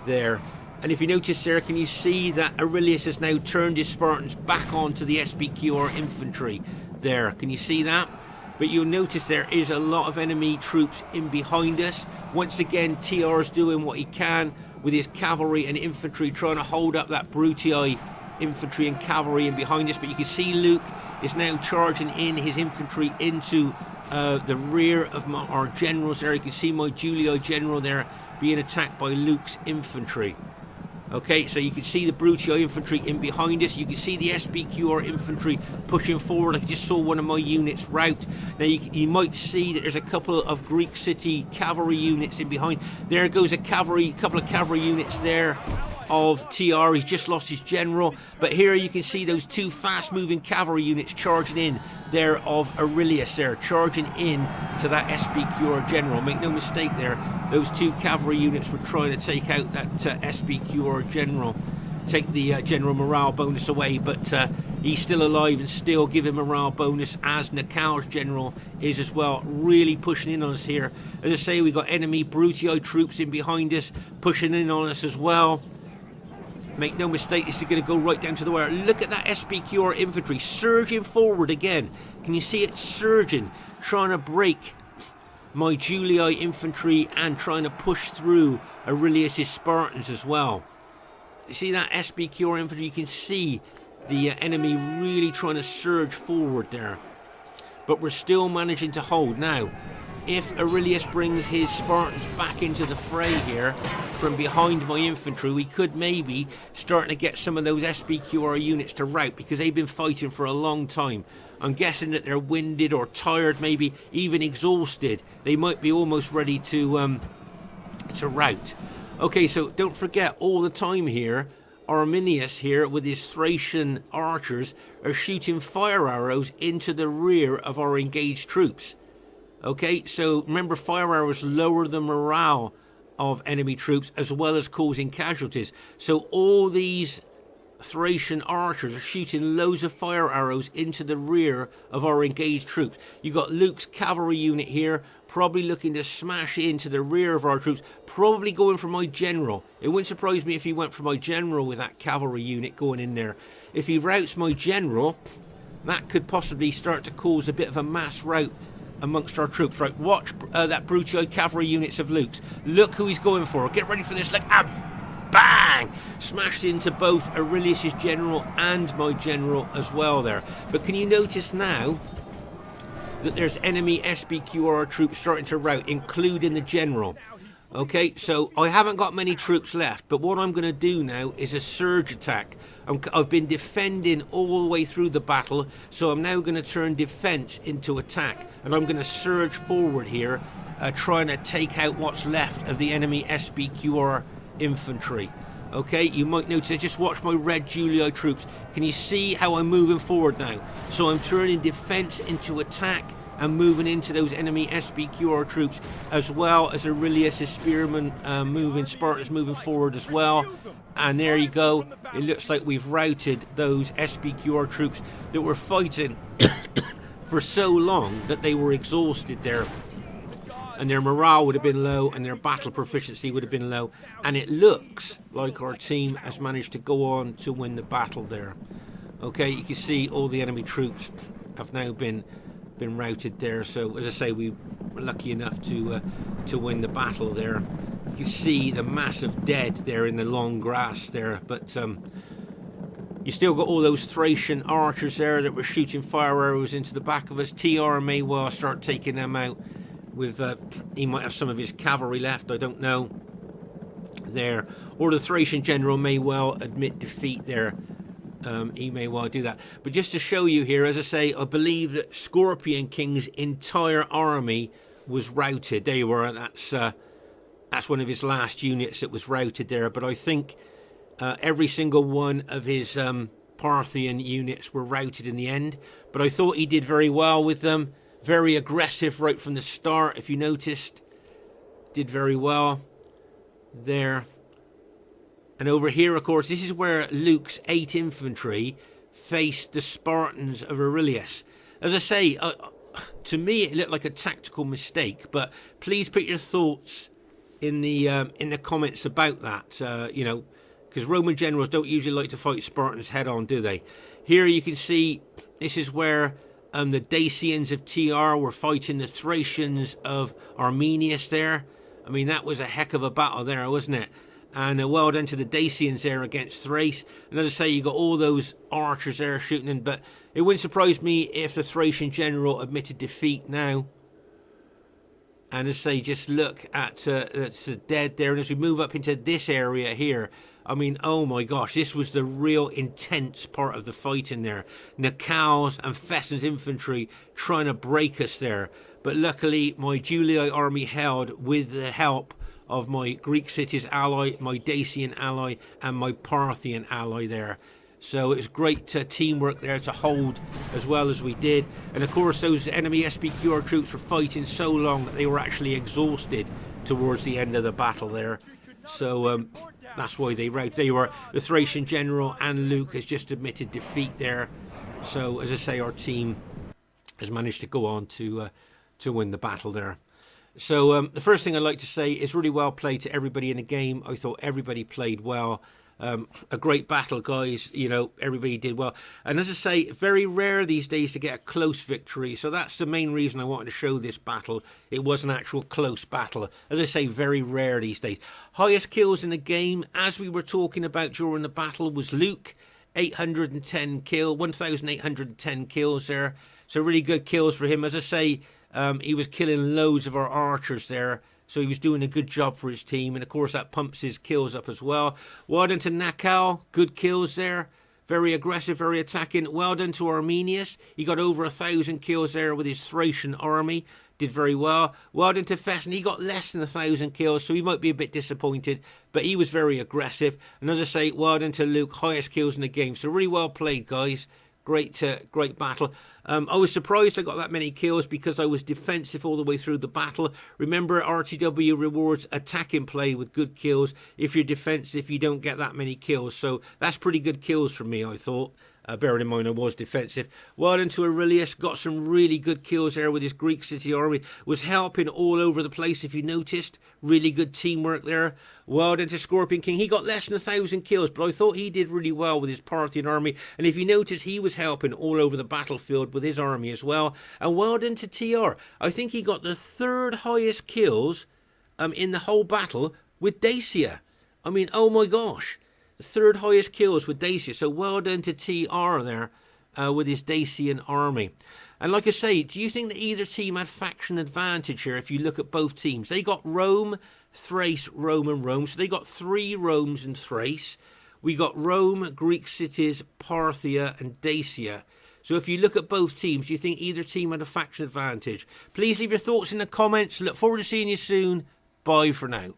[SPEAKER 1] there. And if you notice there, can you see that Aurelius has now turned his Spartans back onto the SPQR infantry there? Can you see that? But you'll notice there is a lot of enemy troops in behind us. Once again, TR is doing what he can with his cavalry and infantry, trying to hold up that Brutii infantry and cavalry in behind us. But you can see Luke is now charging in his infantry into the rear of our generals there. You can see my Julii general there being attacked by Luke's infantry. Okay, so you can see the Brutii infantry in behind us. You can see the SPQR infantry pushing forward. I just saw one of my units rout. Now you might see that there's a couple of Greek city cavalry units in behind. There goes a couple of cavalry units there of TR. He's just lost his general. But here you can see those two fast-moving cavalry units charging in there of Aurelius there, charging in to that SPQR general. Make no mistake there, those two cavalry units were trying to take out that SPQR general, take the general morale bonus away, but he's still alive and still give him morale bonus, as Naacal's general is as well, really pushing in on us here. As I say, we got enemy Brutii troops in behind us, pushing in on us as well. Make no mistake, this is going to go right down to the wire. Look at that SPQR infantry surging forward again. Can you see it surging, trying to break my Julii infantry and trying to push through Aurelius' Spartans as well. You see that SPQR infantry? You can see the enemy really trying to surge forward there. But we're still managing to hold. Now, if Aurelius brings his Spartans back into the fray here from behind my infantry, we could maybe start to get some of those SPQR units to rout, because they've been fighting for a long time. I'm guessing that they're winded or tired, maybe even exhausted. They might be almost ready to rout. Okay, so don't forget, all the time here, Armenius here with his Thracian archers are shooting fire arrows into the rear of our engaged troops. Okay, so remember, fire arrows lower the morale of enemy troops as well as causing casualties. So all these Thracian archers are shooting loads of fire arrows into the rear of our engaged troops. You've got Luke's cavalry unit here, probably looking to smash into the rear of our troops, probably going for my general. It wouldn't surprise me if he went for my general with that cavalry unit going in there. If he routs my general, that could possibly start to cause a bit of a mass rout amongst our troops. Right, watch that Brutii cavalry units of Luke's. Look who he's going for. Get ready for this. Like, bang! Smashed into both Aurelius' general and my general as well there. But can you notice now that there's enemy SPQR troops starting to rout, including the general? Okay, so I haven't got many troops left, but what I'm going to do now is a surge attack. I've been defending all the way through the battle, so I'm now going to turn defense into attack, and I'm going to surge forward here, trying to take out what's left of the enemy SPQR infantry. Okay, you might notice, I just watched my red Julii troops. Can you see how I'm moving forward now? So I'm turning defense into attack and moving into those enemy SPQR troops, as well as Aurelius' spearmen Spartans moving forward as well. And there you go. It looks like we've routed those SPQR troops that were fighting for so long that they were exhausted there. And their morale would have been low, and their battle proficiency would have been low. And it looks like our team has managed to go on to win the battle there. Okay, you can see all the enemy troops have now been routed there. So as I say, we were lucky enough to win the battle there. You can see the massive dead there in the long grass there, but you still got all those Thracian archers there that were shooting fire arrows into the back of us. TR may well start taking them out with he might have some of his cavalry left, I don't know there, or the Thracian general may well admit defeat there. He may well do that. But just to show you here, as I say, I believe that Scorpion King's entire army was routed. There you are. That's one of his last units that was routed there. But I think every single one of his Parthian units were routed in the end. But I thought he did very well with them. Very aggressive right from the start, if you noticed. Did very well there. And over here, of course, this is where Luke's 8 infantry faced the Spartans of Aurelius. As I say, to me it looked like a tactical mistake, but please put your thoughts in the comments about that. You know, because Roman generals don't usually like to fight Spartans head on, do they? Here you can see this is where the Dacians of TR were fighting the Thracians of Armenius there. I mean, that was a heck of a battle there, wasn't it? And well done to the Dacians there against Thrace. And as I say, you got all those archers there shooting in. But it wouldn't surprise me if the Thracian general admitted defeat now. And as I say, just look at that's dead there. And as we move up into this area here, I mean, oh my gosh, this was the real intense part of the fight in there. Naacal's and Fesen's infantry trying to break us there. But luckily, my Julii army held with the help of my Greek cities ally, my Dacian ally, and my Parthian ally there. So it was great teamwork there to hold as well as we did. And of course, those enemy SPQR troops were fighting so long that they were actually exhausted towards the end of the battle there. So that's why they routed. They were the Thracian general, and Luke has just admitted defeat there. So as I say, our team has managed to go on to win the battle there. So the first thing I'd like to say is really well played to everybody in the game. I thought everybody played well. A great battle, guys. You know, everybody did well. And as I say, very rare these days to get a close victory. So that's the main reason I wanted to show this battle. It was an actual close battle. As I say, very rare these days. Highest kills in the game, as we were talking about during the battle, was Luke. 1,810 kills there. So really good kills for him. As I say, he was killing loads of our archers there. So he was doing a good job for his team. And of course, that pumps his kills up as well. Well done to Naacal. Good kills there. Very aggressive, very attacking. Well done to Armenius. He got over 1,000 kills there with his Thracian army. Did very well. Well done to Fesen. He got less than 1,000 kills, so he might be a bit disappointed. But he was very aggressive. And as I say, well done to Luke. Highest kills in the game. So really well played, guys. Great battle. I was surprised I got that many kills because I was defensive all the way through the battle. Remember, RTW rewards attacking play with good kills. If you're defensive, you don't get that many kills. So that's pretty good kills from me, I thought. Bearing in mind I was defensive. Well done to Aurelius. Got some really good kills there with his Greek city army. Was helping all over the place, if you noticed. Really good teamwork there. Well done to Scorpion King. He got less than 1,000 kills, but I thought he did really well with his Parthian army. And if you notice, he was helping all over the battlefield with his army as well. And well done to TR. I think he got the 3rd highest kills in the whole battle with Dacia. I mean, oh my gosh. The 3rd highest kills with Dacia. So well done to TR there with his Dacian army. And like I say, do you think that either team had faction advantage here if you look at both teams? They got Rome, Thrace, Rome and Rome. So they got 3 Romes and Thrace. We got Rome, Greek cities, Parthia and Dacia. So if you look at both teams, do you think either team had a faction advantage? Please leave your thoughts in the comments. Look forward to seeing you soon. Bye for now.